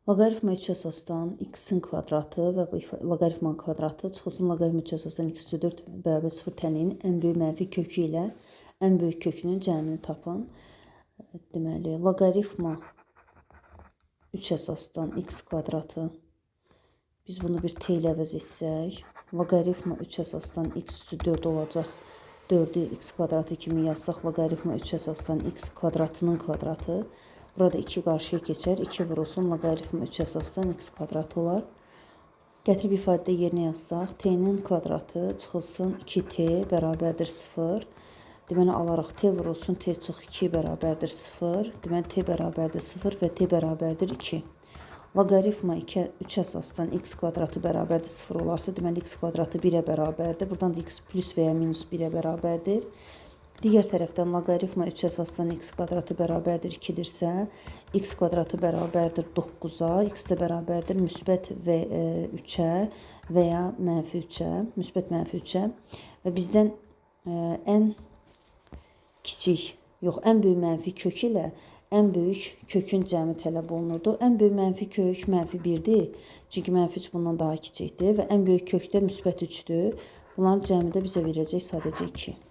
Loqaritma 3 əsasdan x-in kvadratı və bu loqaritmanın kvadratı çıxılsın loqaritma 3 əsasdan x-4 bərabər 0 tənliyin ən böyük mənfi kökü ilə ən böyük kökünün cəmini tapın. Deməli, loqaritma 3 əsasdan x kvadratı, biz bunu bir t ilə əvəz etsək, loqaritma 3 əsasdan x üstü 4 olacaq. 4'ü x kvadratı kimi yazsaq, loqaritma 3 əsasdan x kvadratının kvadratı. Burada 2 qarşıya keçər, 2 vurulsun, loqaritma 3 əsasdan x kvadratı olar. Gətirib ifadədə yerinə yazsaq, t'nin kvadratı çıxılsın 2t bərabərdir 0. Deməli, alaraq t vurulsun, t çıx 2 bərabərdir 0. Deməli, t bərabərdir 0 və t bərabərdir 2. Loqaritma 3 əsasdan x kvadratı bərabərdir 0 olarsa, deməli, x kvadratı 1-ə bərabərdir. Buradan da x plus və ya minus 1-ə bərabərdir. Digər tərəfdən loqaritma 3 əsasdan x kvadratı bərabərdir 2-dirsə, x kvadratı bərabərdir 9-a, x də bərabərdir müsbət 3-ə və ya mənfi 3-ə, müsbət mənfi 3-ə və bizdən ən böyük mənfi kök ilə ən böyük kökün cəmi tələb olunurdu. Ən böyük mənfi kök mənfi 1-dir, çünki mənfi 3 bundan daha kiçikdir və ən böyük kök də müsbət 3-dür. Bunların cəmi də bizə verəcək sadəcə 2.